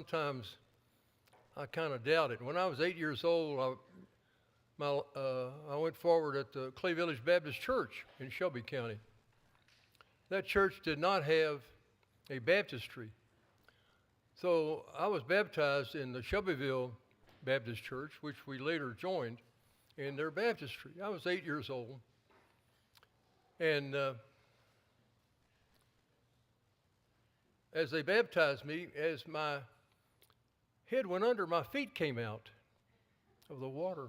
sometimes I kind of doubt it. When I was 8 years old, I went forward at the Clay Village Baptist Church in Shelby County. That church did not have a baptistry. So I was baptized in the Shelbyville Baptist Church, which we later joined in their baptistry. I was 8 years old. And as they baptized me, as my head went under, my feet came out of the water.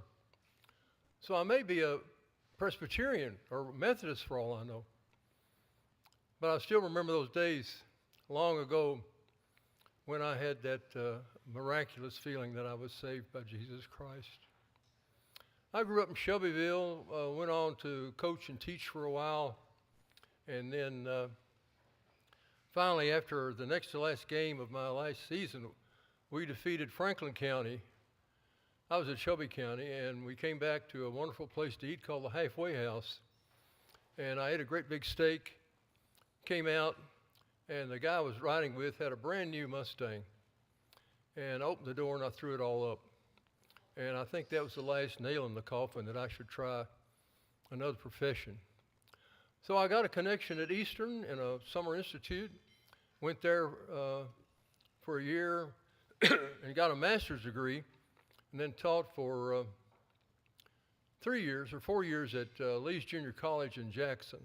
So I may be a Presbyterian or Methodist for all I know. But I still remember those days long ago when I had that miraculous feeling that I was saved by Jesus Christ. I grew up in Shelbyville, went on to coach and teach for a while, and then finally, after the next to last game of my last season, we defeated Franklin County. I was at Shelby County, and we came back to a wonderful place to eat called the Halfway House. And I ate a great big steak, came out, and the guy I was riding with had a brand new Mustang. And I opened the door and I threw it all up. And I think that was the last nail in the coffin that I should try another profession. So I got a connection at Eastern in a summer institute, went there for a year and got a master's degree, and then taught for 3 years or 4 years at Lee's Junior College in Jackson.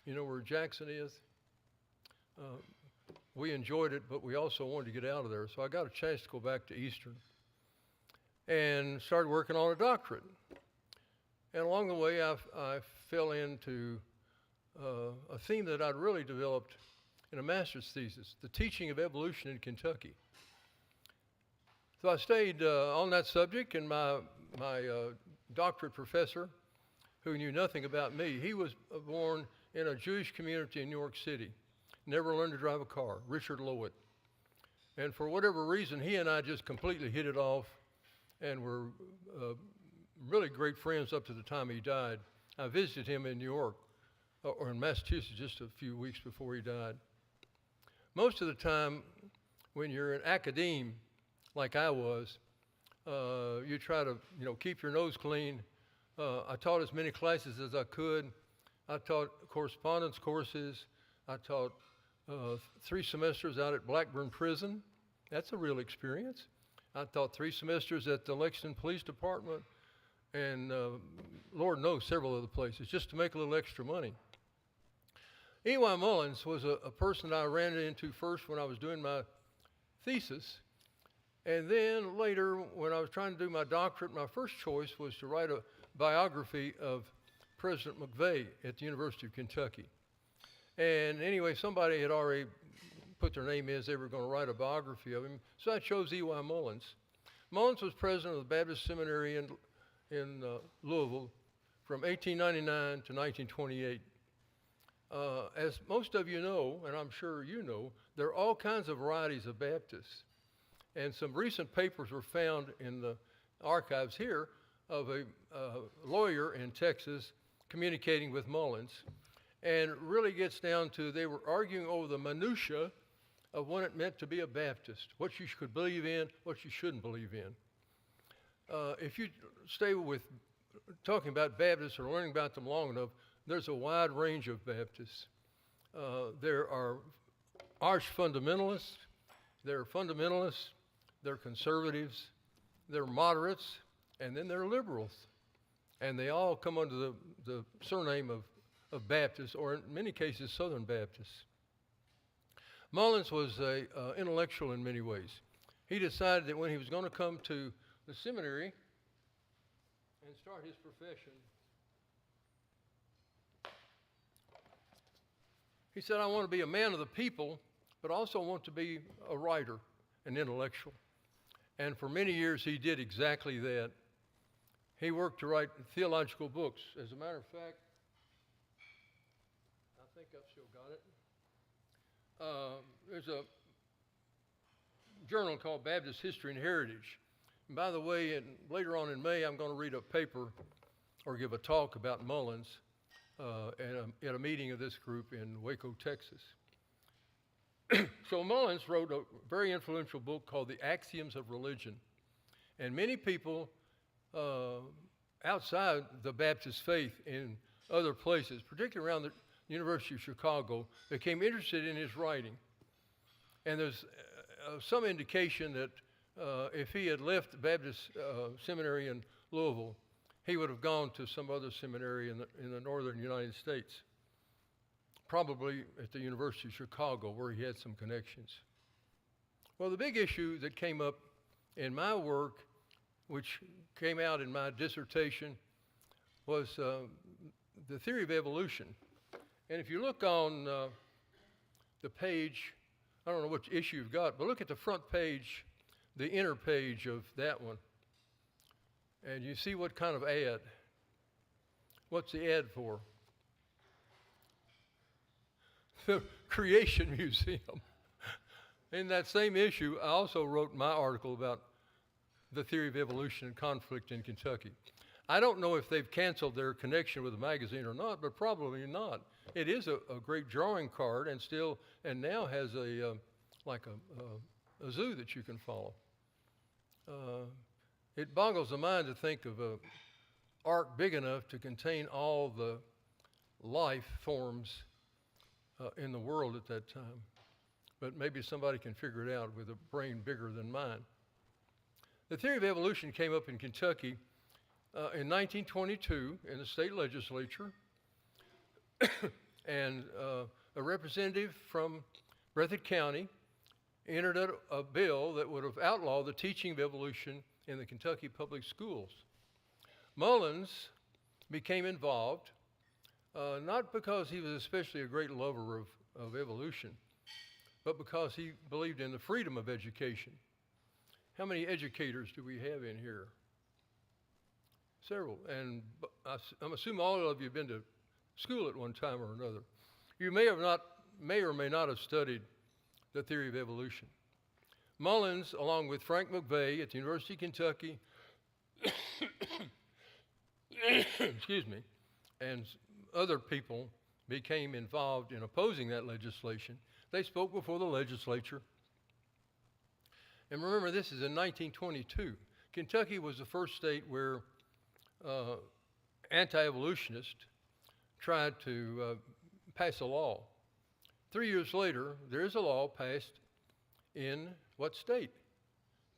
You know where Jackson is? We enjoyed it, but we also wanted to get out of there. So I got a chance to go back to Eastern and started working on a doctorate. And along the way, I fell into a theme that I'd really developed in a master's thesis, the teaching of evolution in Kentucky. So I stayed on that subject, and my doctorate professor, who knew nothing about me, he was born in a Jewish community in New York City, never learned to drive a car, Richard Lowett. And for whatever reason, he and I just completely hit it off and were really great friends up to the time he died. I visited him in New York, or in Massachusetts, just a few weeks before he died. Most of the time, when you're an academe, like I was, you try to, keep your nose clean. I taught as many classes as I could. I taught correspondence courses. I taught 3 semesters out at Blackburn Prison. That's a real experience. I taught 3 semesters at the Lexington Police Department, and Lord knows several other places, just to make a little extra money. E.Y. Mullins was a person that I ran into first when I was doing my thesis. And then later, when I was trying to do my doctorate, my first choice was to write a biography of President McVeigh at the University of Kentucky. And anyway, somebody had already put their name in as they were going to write a biography of him, so I chose E.Y. Mullins. Mullins was president of the Baptist Seminary in Louisville from 1899 to 1928. As most of you know, and I'm sure you know, there are all kinds of varieties of Baptists. And some recent papers were found in the archives here of a lawyer in Texas communicating with Mullins. And it really gets down to they were arguing over the minutia of what it meant to be a Baptist, what you could believe in, what you shouldn't believe in. If you stay with talking about Baptists or learning about them long enough, there's a wide range of Baptists. There are arch fundamentalists, there are fundamentalists, there are conservatives, there are moderates, and then there are liberals. And they all come under the surname of Baptists, or in many cases, Southern Baptists. Mullins was an intellectual in many ways. He decided that when he was going to come to the seminary and start his profession, he said, I want to be a man of the people, but also want to be a writer, an intellectual. And for many years, he did exactly that. He worked to write theological books. As a matter of fact, I think I've still got it. There's a journal called Baptist History and Heritage. And by the way, later on in May, I'm going to read a paper or give a talk about Mullins at a meeting of this group in Waco, Texas. So Mullins wrote a very influential book called The Axioms of Religion. And many people outside the Baptist faith in other places, particularly around the University of Chicago, became interested in his writing. And there's some indication that if he had left the Baptist seminary in Louisville, he would have gone to some other seminary in the northern United States, probably at the University of Chicago, where he had some connections. Well, the big issue that came up in my work, which came out in my dissertation, was the theory of evolution. And if you look on the page, I don't know which issue you've got, but look at the front page, the inner page of that one, and you see what kind of ad. What's the ad for? The Creation Museum. In that same issue, I also wrote my article about the theory of evolution and conflict in Kentucky. I don't know if they've canceled their connection with the magazine or not, but probably not. It is a great drawing card, and now has a zoo that you can follow. It boggles the mind to think of an ark big enough to contain all the life forms in the world at that time. But maybe somebody can figure it out with a brain bigger than mine. The theory of evolution came up in Kentucky in 1922 in the state legislature, and a representative from Breathitt County entered a bill that would have outlawed the teaching of evolution in the Kentucky public schools. Mullins became involved, not because he was especially a great lover of evolution, but because he believed in the freedom of education. How many educators do we have in here? Several. And I'm assuming all of you have been to school at one time or another. You may or may not have studied the theory of evolution. Mullins, along with Frank McVeigh at the University of Kentucky, excuse me, and other people became involved in opposing that legislation. They spoke before the legislature. And remember, this is in 1922. Kentucky was the first state where anti-evolutionists tried to pass a law. 3 years later, there is a law passed in what state?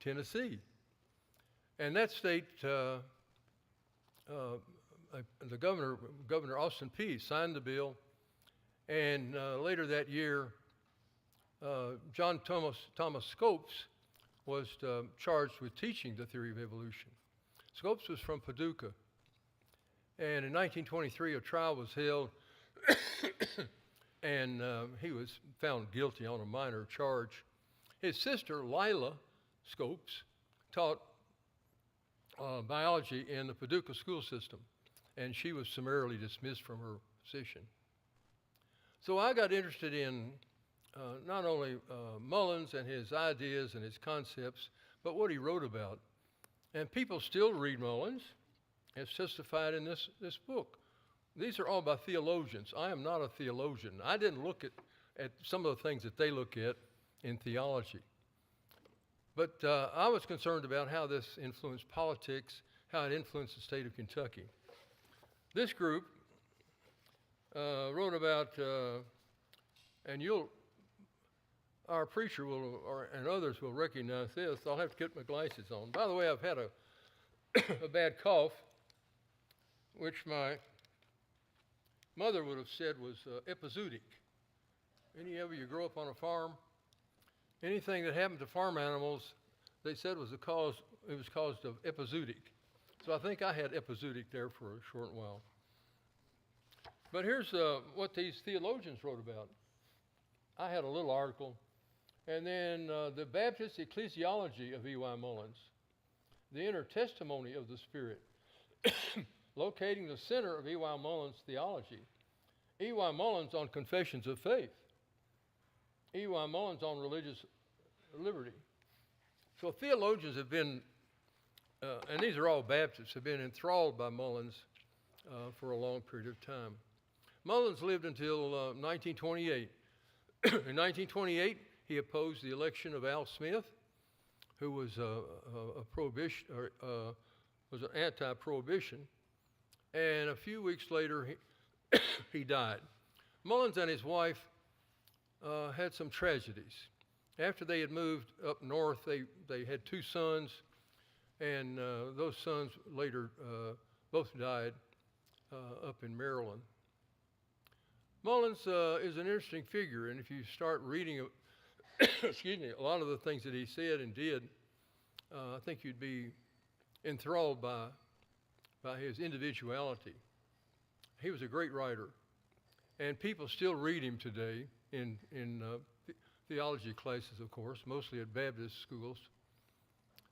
Tennessee. And that state, the Governor Austin Peay, signed the bill, and later that year, John Thomas Scopes was charged with teaching the theory of evolution. Scopes was from Paducah, and in 1923 a trial was held, and he was found guilty on a minor charge. His sister, Lila Scopes, taught biology in the Paducah school system, and she was summarily dismissed from her position. So I got interested in not only Mullins and his ideas and his concepts, but what he wrote about. And people still read Mullins, as testified in this book. These are all by theologians. I am not a theologian. I didn't look at some of the things that they look at in theology. But I was concerned about how this influenced politics, how it influenced the state of Kentucky. This group wrote about, and our preacher will, and others will recognize this. I'll have to get my glasses on. By the way, I've had a bad cough, which my mother would have said was epizootic. Any of you grow up on a farm? Anything that happened to farm animals, they said it was caused of epizootic. So I think I had epizootic there for a short while. But here's what these theologians wrote about. I had a little article. And then the Baptist ecclesiology of E.Y. Mullins, the inner testimony of the Spirit, locating the center of E.Y. Mullins' theology, E.Y. Mullins on confessions of faith, E.Y. Mullins on religious liberty. So theologians have been, and these are all Baptists, have been enthralled by Mullins for a long period of time. Mullins lived until 1928. In 1928, he opposed the election of Al Smith, who was a prohibition or was an anti-prohibition, and a few weeks later he died. Mullins and his wife had some tragedies. After they had moved up north, they had two sons, and those sons later both died up in Maryland. Mullins is an interesting figure, and if you start reading excuse me, a lot of the things that he said and did, I think you'd be enthralled by his individuality. He was a great writer, and people still read him today in theology classes, of course, mostly at Baptist schools.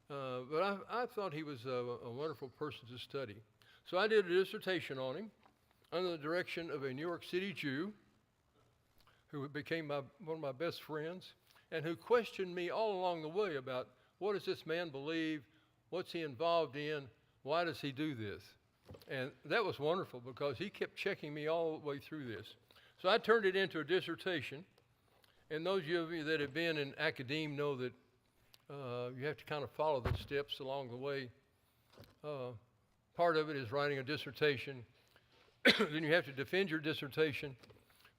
But I thought he was a wonderful person to study. So I did a dissertation on him under the direction of a New York City Jew who became one of my best friends and who questioned me all along the way about what does this man believe, what's he involved in, why does he do this? And that was wonderful because he kept checking me all the way through this. So I turned it into a dissertation, and those of you that have been in academia know that you have to kind of follow the steps along the way. Part of it is writing a dissertation. Then you have to defend your dissertation.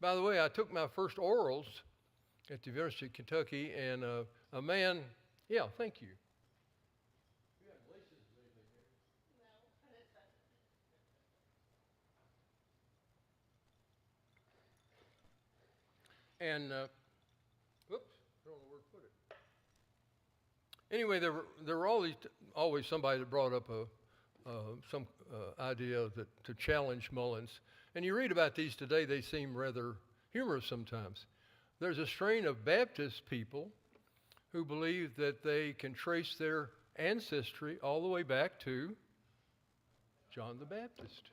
By the way, I took my first orals at the University of Kentucky, and a man, yeah, thank you. And, whoops, I don't know where to put it. Anyway, there were always somebody that brought up some idea to challenge Mullins. And you read about these today, they seem rather humorous sometimes. There's a strain of Baptist people who believe that they can trace their ancestry all the way back to John the Baptist.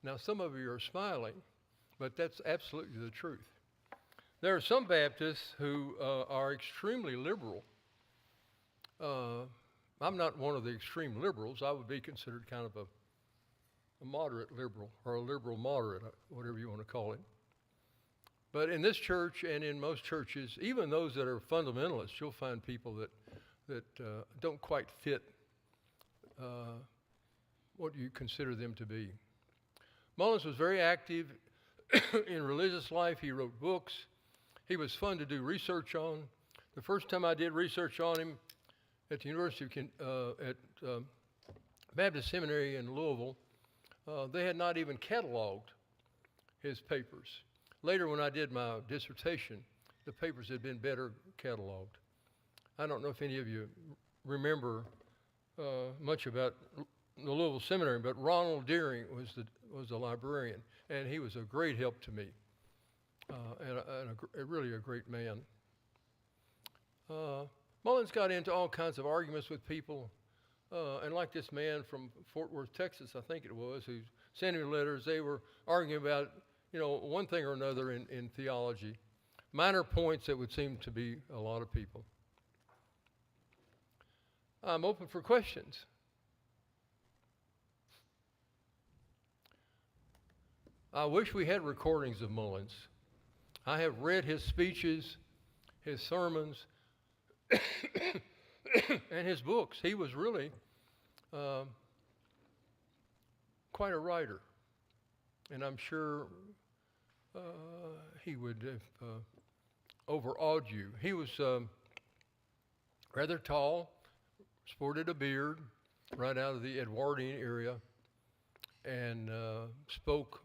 Now, some of you are smiling, but that's absolutely the truth. There are some Baptists who are extremely liberal. I'm not one of the extreme liberals. I would be considered kind of a moderate liberal, or a liberal moderate, whatever you want to call it. But in this church and in most churches, even those that are fundamentalists, you'll find people that don't quite fit what you consider them to be. Mullins was very active in religious life. He wrote books. He was fun to do research on. The first time I did research on him at the University of Baptist Seminary in Louisville, they had not even cataloged his papers. Later, when I did my dissertation, the papers had been better cataloged. I don't know if any of you remember much about the Louisville Seminary, but Ronald Deering was the librarian, and he was a great help to me, and really a great man. Mullins got into all kinds of arguments with people, and like this man from Fort Worth, Texas, I think it was, who sent me letters. They were arguing about, one thing or another in theology, minor points that would seem to be a lot of people. I'm open for questions. I wish we had recordings of Mullins. I have read his speeches, his sermons, and his books. He was really quite a writer, and I'm sure he would have overawed you. He was rather tall, sported a beard, right out of the Edwardian area, and spoke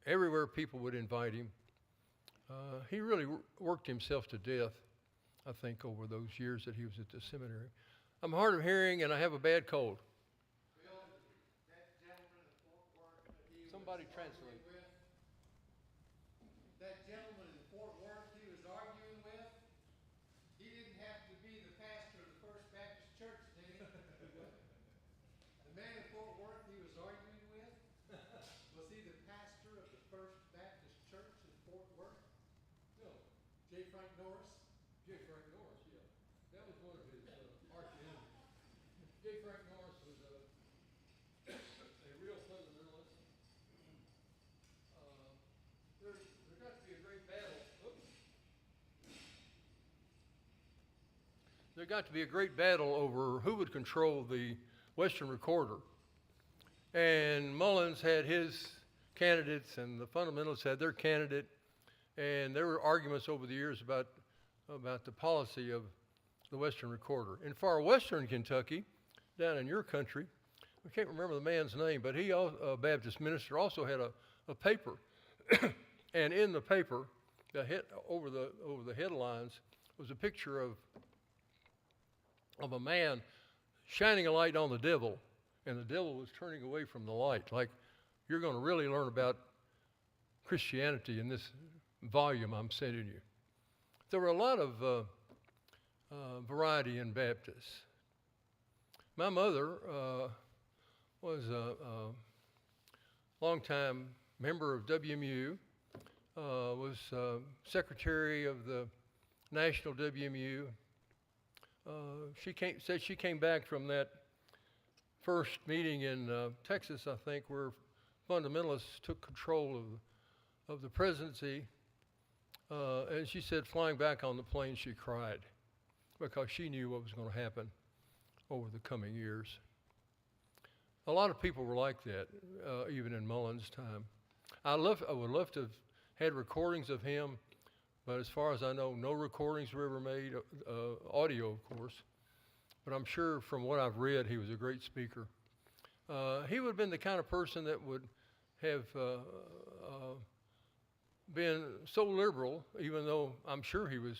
everywhere people would invite him. He really worked himself to death, I think, over those years that he was at the seminary. I'm hard of hearing and I have a bad cold. Bill, that gentleman in Fort Worth that he Somebody was translate. arguing with, that gentleman in Fort Worth he was arguing with, he didn't have to be the pastor of the First Baptist Church, did he? The man in Fort Worth he was arguing with, was he the pastor of the First Baptist Church in Fort Worth? No, J. Frank Norris? J. Frank Norris, yeah. That was one of his arch enemies. J. Frank Norris was a real fundamentalist. There got to be a great battle. Oops. got to be a great battle over who would control the Western Recorder. And Mullins had his candidates, and the fundamentalists had their candidate, and there were arguments over the years about the policy of the Western Recorder. In far western Kentucky, down in your country, I can't remember the man's name, but he, a Baptist minister, also had a paper, and in the paper, over the headlines was a picture of a man shining a light on the devil, and the devil was turning away from the light. Like, you're going to really learn about Christianity in this volume I'm sending you. There were a lot of variety in Baptists. My mother was a longtime member of WMU, was secretary of the National WMU. Said she came back from that first meeting in Texas, I think, where fundamentalists took control of the presidency. And she said, flying back on the plane, she cried because she knew what was going to happen over the coming years. A lot of people were like that, even in Mullins' time. I would love to have had recordings of him, but as far as I know, no recordings were ever made, audio, of course. But I'm sure from what I've read, he was a great speaker. He would have been the kind of person that would have been so liberal, even though I'm sure he was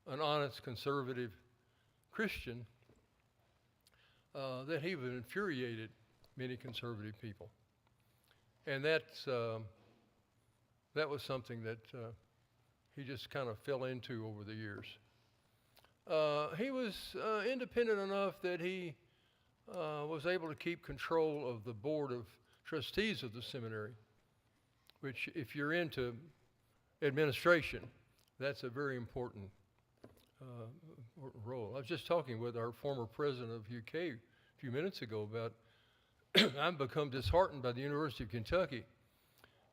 an honest, conservative Christian, that he would have infuriated many conservative people. And that was something that he just kind of fell into over the years. He was independent enough that he was able to keep control of the board of trustees of the seminary, which, if you're into administration, that's a very important role. I was just talking with our former president of UK a few minutes ago about I've become disheartened by the University of Kentucky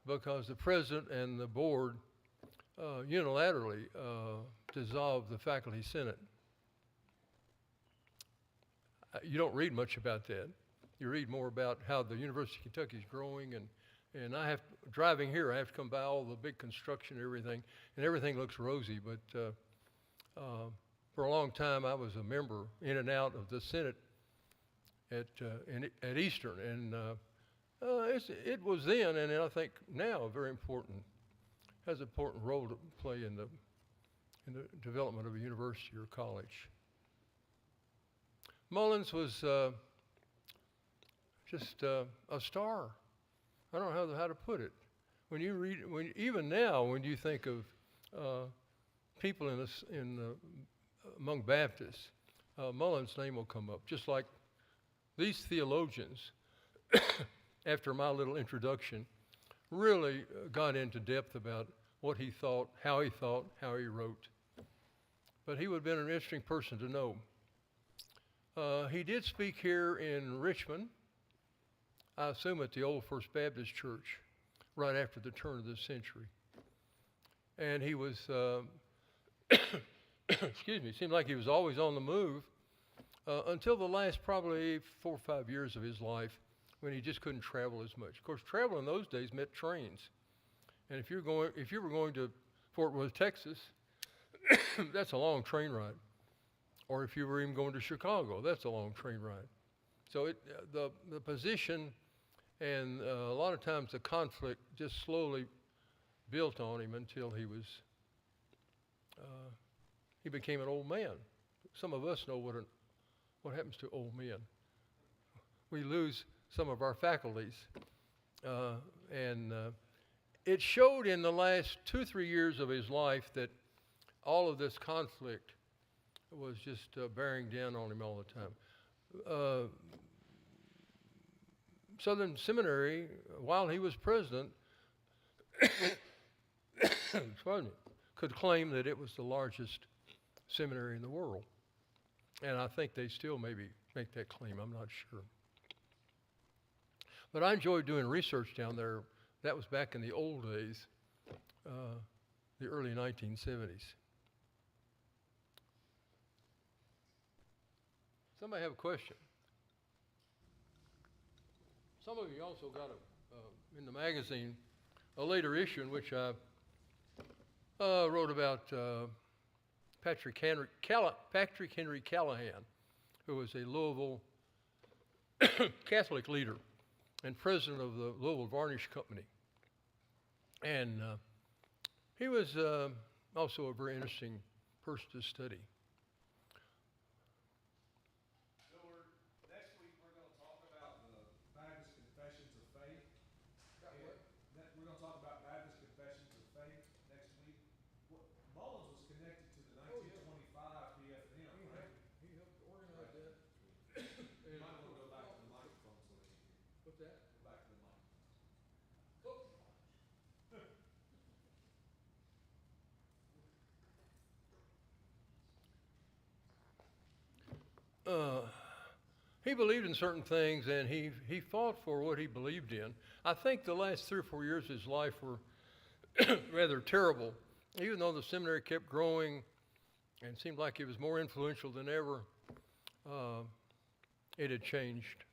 because the president and the board unilaterally dissolved the faculty senate. You don't read much about that. You read more about how the University of Kentucky is growing, and driving here, I have to come by all the big construction and everything looks rosy, but for a long time I was a member in and out of the Senate at Eastern, and it was then, and I think now, has an important role to play in the development of a university or college. Mullins was just a star. I don't know how to put it. Even now, when you think of people among Baptists, Mullins' name will come up, just like these theologians, after my little introduction, really got into depth about what he thought, how he wrote. But he would have been an interesting person to know. He did speak here in Richmond, I assume at the Old First Baptist Church, right after the turn of the century. And he was, excuse me, it seemed like he was always on the move until the last probably 4 or 5 years of his life, when he just couldn't travel as much. Of course, travel in those days meant trains. And if you were going to Fort Worth, Texas, that's a long train ride. Or if you were even going to Chicago, that's a long train ride. So the position and a lot of times the conflict just slowly built on him until he became an old man. Some of us know what happens to old men. We lose some of our faculties. And it showed in the last 2-3 years of his life that all of this conflict was just bearing down on him all the time. Southern Seminary, while he was president, could claim that it was the largest seminary in the world. And I think they still maybe make that claim, I'm not sure. But I enjoyed doing research down there. That was back in the old days, the early 1970s. Somebody have a question? Some of you also got in the magazine, a later issue in which I wrote about Patrick Henry Callahan, who was a Louisville Catholic leader and president of the Louisville Varnish Company. And he was also a very interesting person to study. Willard, next week we're going to talk about the Baptist Confessions of Faith. We're going to talk about Baptist Confessions of Faith next week. Mullins was connected to the 1925 BFM, right? He helped organize that. You might want to go back to the microphone so they can hear you. What's that? Go back to the microphone. He believed in certain things, and he fought for what he believed in. I think the last 3 or 4 years of his life were rather terrible, even though the seminary kept growing and seemed like it was more influential than ever. It had changed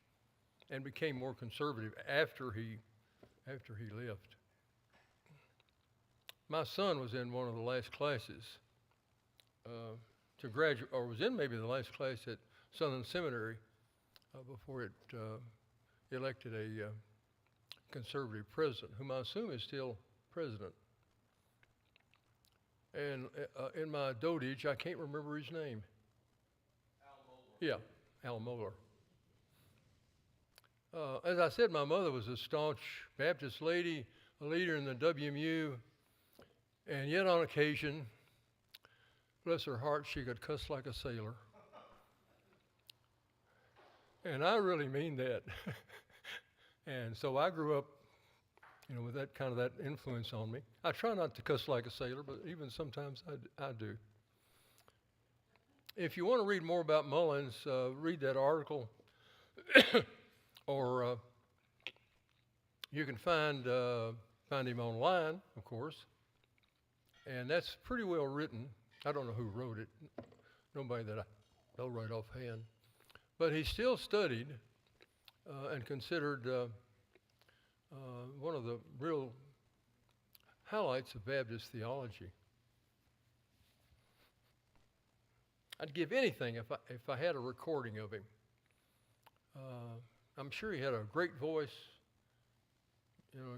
and became more conservative after he left. My son was in one of the last classes to graduate, or was in maybe the last class at Southern Seminary before it elected a conservative president, whom I assume is still president. And in my dotage, I can't remember his name. Al Mohler. Yeah, Al Mohler. As I said, my mother was a staunch Baptist lady, a leader in the WMU, and yet on occasion, bless her heart, she could cuss like a sailor. And I really mean that. And so I grew up, with that kind of that influence on me. I try not to cuss like a sailor, but even sometimes I do. If you want to read more about Mullins, read that article, or you can find him online, of course. And that's pretty well written. I don't know who wrote it. Nobody that I know right offhand. But he still studied and considered one of the real highlights of Baptist theology. I'd give anything if I had a recording of him. I'm sure he had a great voice.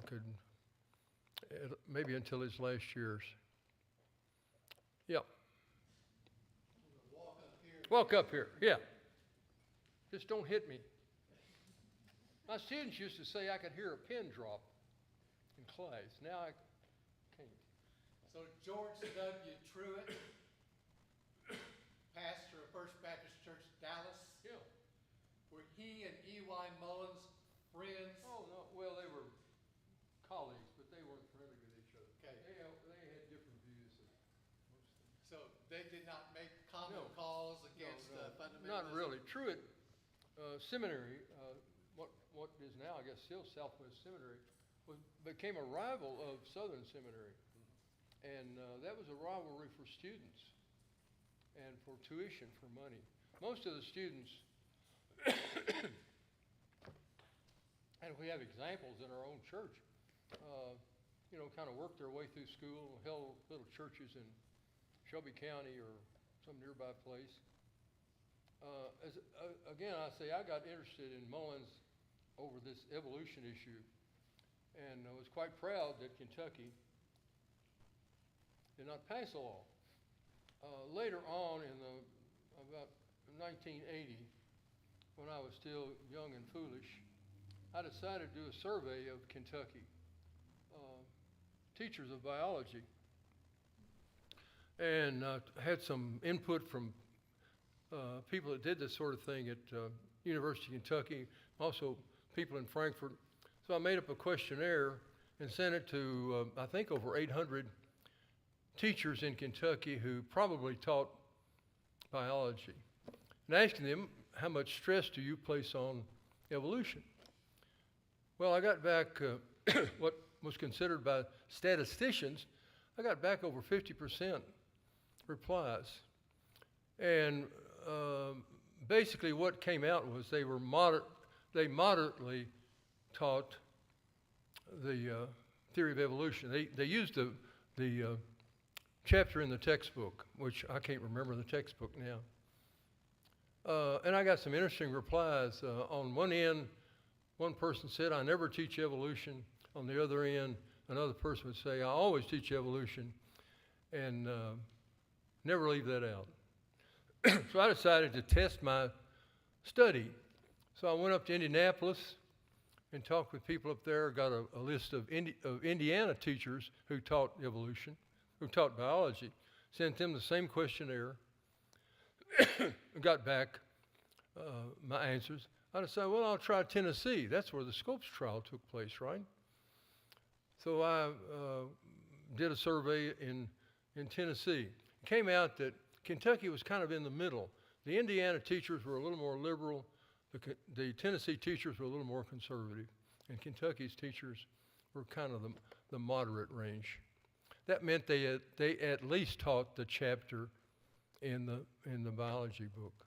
Could maybe until his last years. Yeah. Walk up here. Walk up here. Yeah. Just don't hit me. My students used to say I could hear a pin drop in class. Now I can't. So George W. Truitt, pastor of First Baptist Church, Dallas, Yeah. were he and E.Y. Mullins friends? Oh, no. Well, they were colleagues, but they weren't friendly with each other. Okay. They had different views of most things. So they did not make common No. calls against fundamentalism? Not really. Truitt Seminary, what is now, I guess, still Southwest Seminary, became a rival of Southern Seminary. And that was a rivalry for students and for tuition, for money. Most of the students, and we have examples in our own church, kind of worked their way through school, held little churches in Shelby County or some nearby place. Again, I say I got interested in Mullins over this evolution issue, and I was quite proud that Kentucky did not pass a law. Later on, in about 1980, when I was still young and foolish, I decided to do a survey of Kentucky teachers of biology, and had some input from people that did this sort of thing at University of Kentucky, also people in Frankfurt. So I made up a questionnaire and sent it to, I think, over 800 teachers in Kentucky who probably taught biology, and asking them, how much stress do you place on evolution? Well, I got back what was considered by statisticians, I got back over 50% replies. And basically what came out was they moderately taught the theory of evolution. They used the chapter in the textbook, which I can't remember the textbook now. And I got some interesting replies. On one end, one person said, "I never teach evolution." On the other end, another person would say, "I always teach evolution and never leave that out." So I decided to test my study. So I went up to Indianapolis and talked with people up there, got a list of Indiana teachers who taught evolution, who taught biology, sent them the same questionnaire, got back my answers. I decided, well, I'll try Tennessee. That's where the Scopes trial took place, right? So I did a survey in Tennessee. It came out that Kentucky was kind of in the middle. The Indiana teachers were a little more liberal. The Tennessee teachers were a little more conservative. And Kentucky's teachers were kind of the moderate range. That meant they at least taught the chapter in the biology book.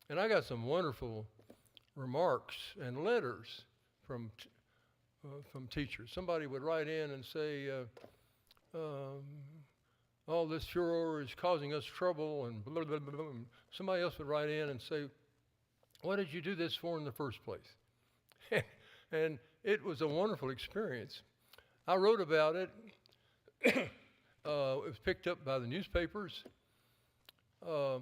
And I got some wonderful remarks and letters from teachers. Somebody would write in and say, all this furor is causing us trouble, and blah, blah, blah, blah. Somebody else would write in and say, what did you do this for in the first place? And it was a wonderful experience. I wrote about it. It was picked up by the newspapers. A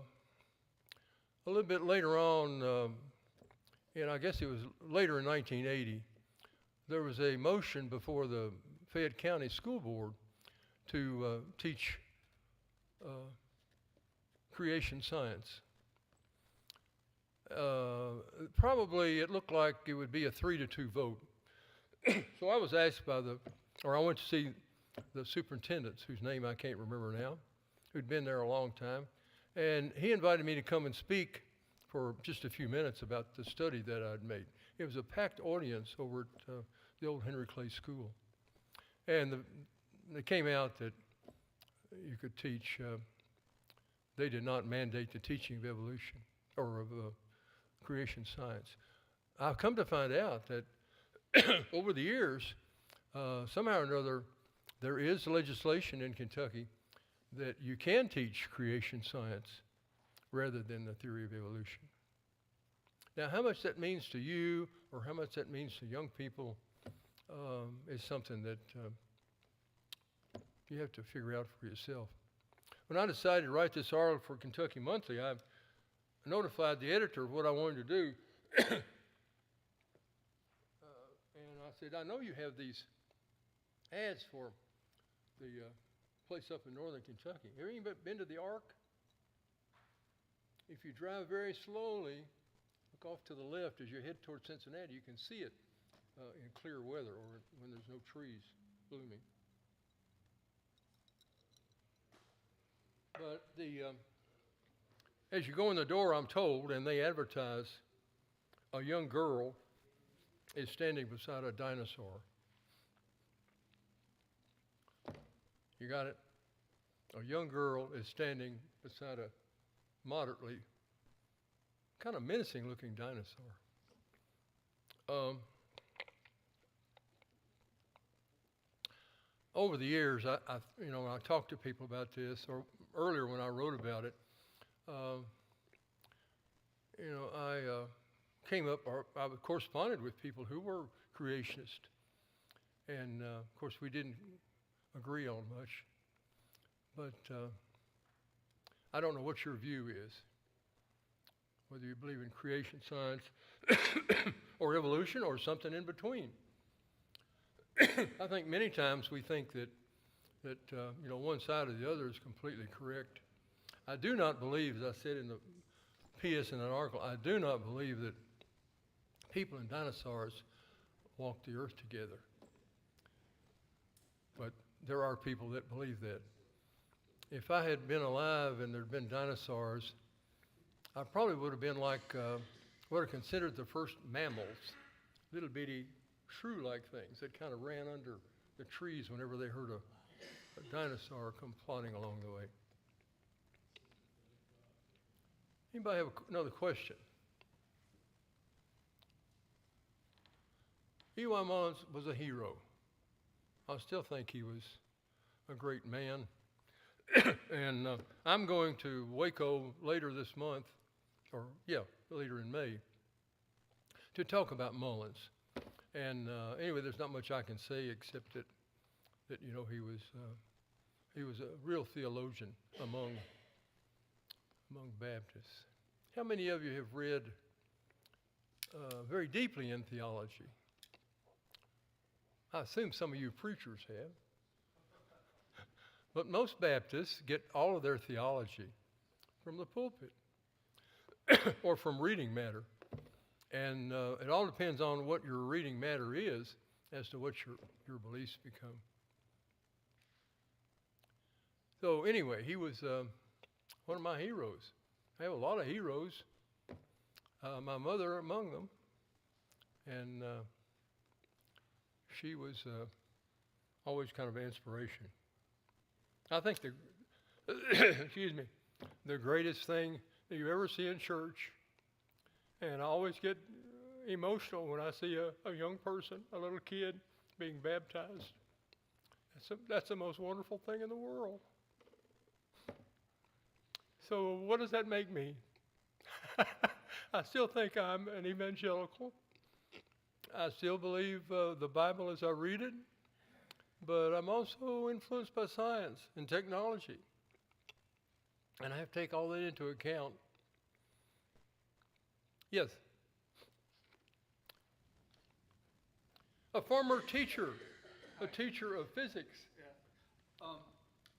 little bit later on, and I guess it was later in 1980, there was a motion before the Fayette County School Board to teach creation science. Probably it looked like it would be a 3-2 vote. So I was asked I went to see the superintendent, whose name I can't remember now, who'd been there a long time. And he invited me to come and speak for just a few minutes about the study that I'd made. It was a packed audience over at the old Henry Clay School. And it came out that you could teach, they did not mandate the teaching of evolution or of creation science. I've come to find out that over the years, somehow or another, there is legislation in Kentucky that you can teach creation science rather than the theory of evolution. Now, how much that means to you or how much that means to young people is something that you have to figure out for yourself. When I decided to write this article for Kentucky Monthly, I notified the editor of what I wanted to do. And I said, I know you have these ads for the place up in northern Kentucky. Have you been to the Ark? If you drive very slowly, look off to the left as you head toward Cincinnati, you can see it in clear weather or when there's no trees blooming. But as you go in the door, I'm told, and they advertise, a young girl is standing beside a dinosaur. You got it? A young girl is standing beside a moderately, kind of menacing looking dinosaur. Over the years, I talked to people about this, or earlier when I wrote about it, I came up, or I corresponded with people who were creationists. And of course, we didn't agree on much. But I don't know what your view is, whether you believe in creation science or evolution or something in between. I think many times we think that one side or the other is completely correct. I do not believe, as I said in the PS in an article, I do not believe that people and dinosaurs walk the earth together. But there are people that believe that. If I had been alive and there had been dinosaurs, I probably would have been like what are considered the first mammals, little bitty shrew-like things that kind of ran under the trees whenever they heard a dinosaur come plodding along the way. Anybody have another question? E.Y. Mullins was a hero. I still think he was a great man. And I'm going to Waco later this month, later in May, to talk about Mullins. And anyway, there's not much I can say except that he was a real theologian among Baptists. How many of you have read very deeply in theology? I assume some of you preachers have. But most Baptists get all of their theology from the pulpit or from reading matter. And it all depends on what your reading matter is as to what your beliefs become. So anyway, he was one of my heroes. I have a lot of heroes, my mother among them. And she was always kind of an inspiration. I think the greatest thing that you ever see in church, and I always get emotional when I see a young person, a little kid, being baptized. That's the most wonderful thing in the world. So what does that make me? I still think I'm an evangelical. I still believe the Bible as I read it, but I'm also influenced by science and technology. And I have to take all that into account. Yes? A former teacher, a teacher of physics. Yeah.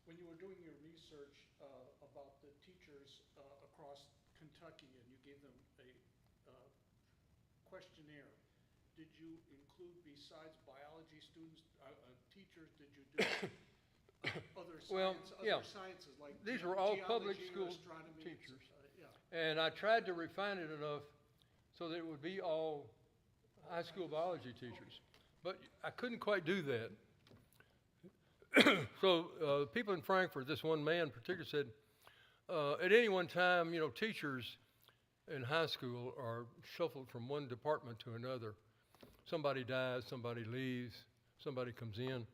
When you were doing your research about the teachers across Kentucky and you gave them a questionnaire, did you include, besides biology students, teachers, did you do other sciences like these were all geology public or school astronomy, teachers. Yeah. And I tried to refine it enough so that it would be all high school biology teachers. But I couldn't quite do that. So people in Frankfurt, this one man in particular said, at any one time, teachers in high school are shuffled from one department to another. Somebody dies, somebody leaves, somebody comes in.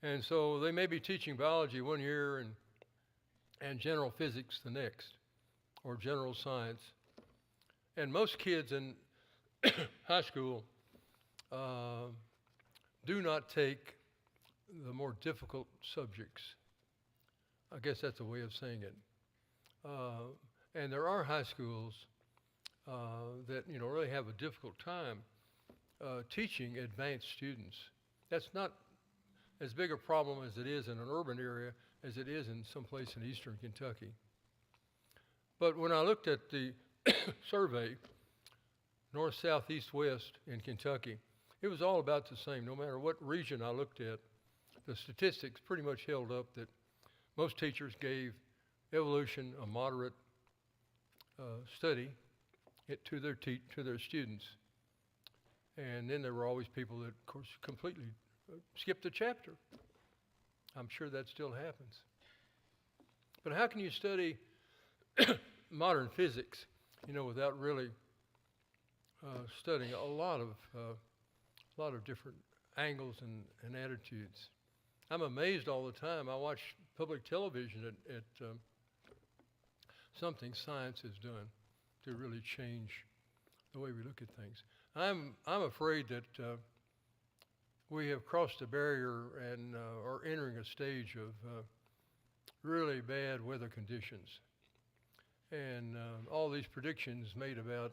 And so they may be teaching biology one year and general physics the next, or general science. And most kids in high school do not take the more difficult subjects. I guess that's a way of saying it. And there are high schools that really have a difficult time teaching advanced students. That's not as big a problem as it is in an urban area as it is in some place in eastern Kentucky. But when I looked at the survey, north, south, east, west in Kentucky, it was all about the same. No matter what region I looked at, the statistics pretty much held up that most teachers gave evolution a moderate study to their students. And then there were always people that, of course, completely skipped a chapter. I'm sure that still happens. But how can you study modern physics, without really studying a lot of different angles and attitudes? I'm amazed all the time. I watch public television at something science has done to really change the way we look at things. I'm afraid that we have crossed a barrier and are entering a stage of really bad weather conditions. And all these predictions made about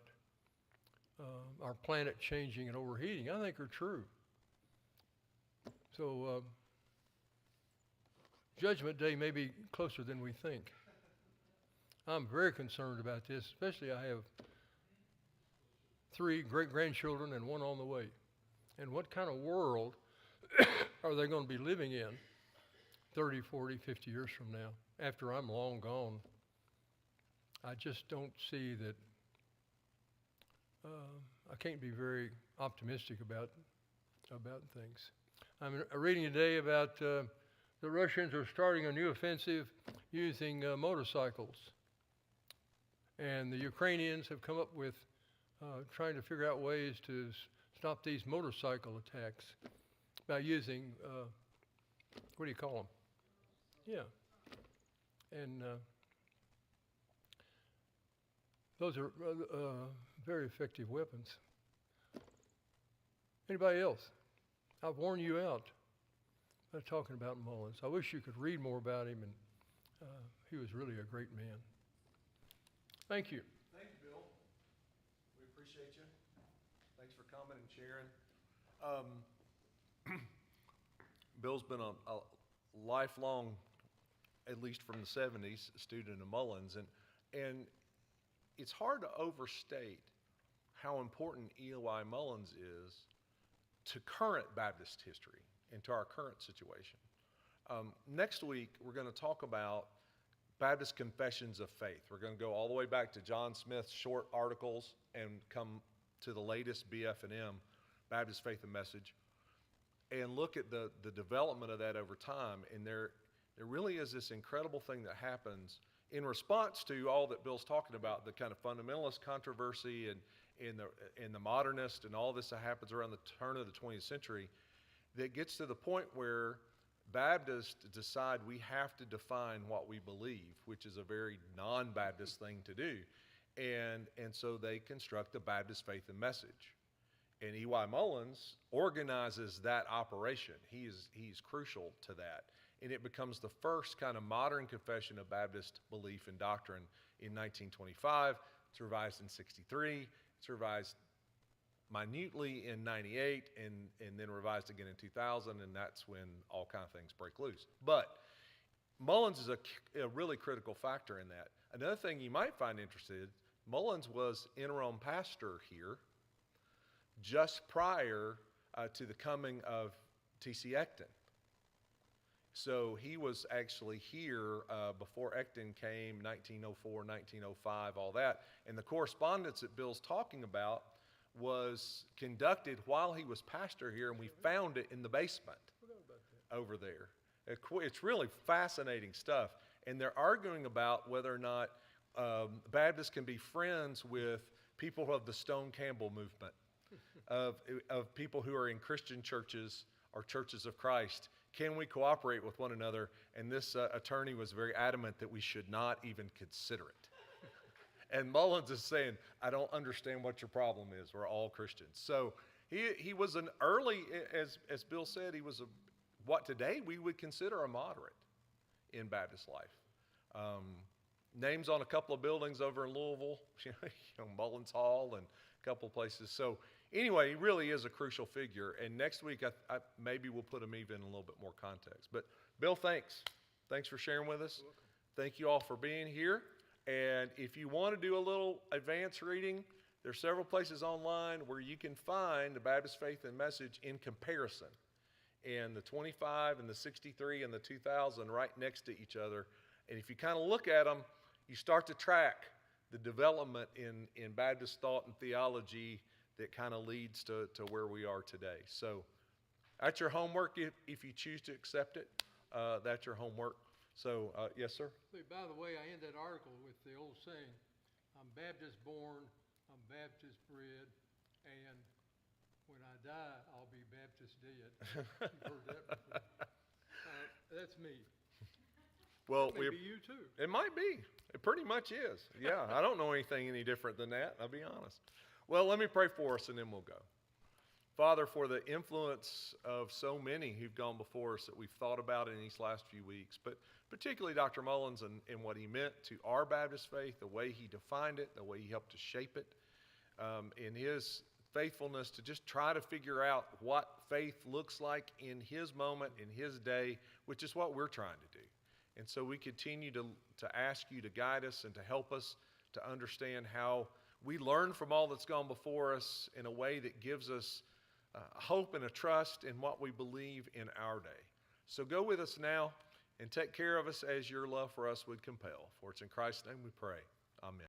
our planet changing and overheating, I think are true. So Judgment Day may be closer than we think. I'm very concerned about this, especially I have 3 great-grandchildren and 1 on the way. And what kind of world are they going to be living in 30, 40, 50 years from now, after I'm long gone? I just don't see that. I can't be very optimistic about things. I'm reading today about the Russians are starting a new offensive using motorcycles. And the Ukrainians have come up with trying to figure out ways to stop these motorcycle attacks by using, what do you call them? Yeah. And those are very effective weapons. Anybody else? I've worn you out by talking about Mullins. I wish you could read more about him, and he was really a great man. Thank you. Thank you, Bill. We appreciate you. Thanks for coming and sharing. Bill's been a lifelong, at least from the 70s, student of Mullins, and it's hard to overstate how important Eli Mullins is to current Baptist history and to our current situation. Next week, we're going to talk about Baptist confessions of faith. We're going to go all the way back to John Smith's short articles and come to the latest BF&M, Baptist Faith and Message, and look at the development of that over time. And there really is this incredible thing that happens in response to all that Bill's talking about, the kind of fundamentalist controversy and the modernist and all this that happens around the turn of the 20th century, that gets to the point where Baptists decide we have to define what we believe, which is a very non-Baptist thing to do. And so they construct the Baptist Faith and Message. And E.Y. Mullins organizes that operation. He's crucial to that. And it becomes the first kind of modern confession of Baptist belief and doctrine in 1925. It's revised in 63. It's revised minutely in 98 and then revised again in 2000, and that's when all kind of things break loose. But Mullins is a really critical factor in that. Another thing you might find interesting, Mullins was interim pastor here just prior to the coming of T.C. Ecton. So he was actually here before Ecton came, 1904, 1905, all that. And the correspondence that Bill's talking about was conducted while he was pastor here, and we found it in the basement over there. It's really fascinating stuff. And they're arguing about whether or not Baptists can be friends with people of the Stone Campbell movement, of people who are in Christian churches or churches of Christ. Can we cooperate with one another? And this attorney was very adamant that we should not even consider it. And Mullins is saying, I don't understand what your problem is. We're all Christians. So he was an early, as Bill said, he was what today we would consider a moderate in Baptist life. Names on a couple of buildings over in Louisville, Mullins Hall and a couple of places. So anyway, he really is a crucial figure. And next week, I maybe we'll put him even in a little bit more context. But Bill, thanks. Thanks for sharing with us. Thank you all for being here. And if you want to do a little advanced reading, there are several places online where you can find the Baptist Faith and Message in comparison. And the 25 and the 63 and the 2000 right next to each other. And if you kind of look at them, you start to track the development in Baptist thought and theology that kind of leads to where we are today. So that's your homework if you choose to accept it. That's your homework. So, yes, sir? By the way, I end that article with the old saying, I'm Baptist born, I'm Baptist bred, and when I die, I'll be Baptist dead. You've heard that before. That's me. Well, Maybe you too. It might be. It pretty much is. Yeah, I don't know anything any different than that, I'll be honest. Well, let me pray for us and then we'll go. Father, for the influence of so many who've gone before us that we've thought about in these last few weeks, but particularly Dr. Mullins and what he meant to our Baptist faith, the way he defined it, the way he helped to shape it, in his faithfulness to just try to figure out what faith looks like in his moment, in his day, which is what we're trying to do. And so we continue to ask you to guide us and to help us to understand how we learn from all that's gone before us in a way that gives us hope and a trust in what we believe in our day. So go with us now and take care of us as your love for us would compel. For it's in Christ's name we pray. Amen.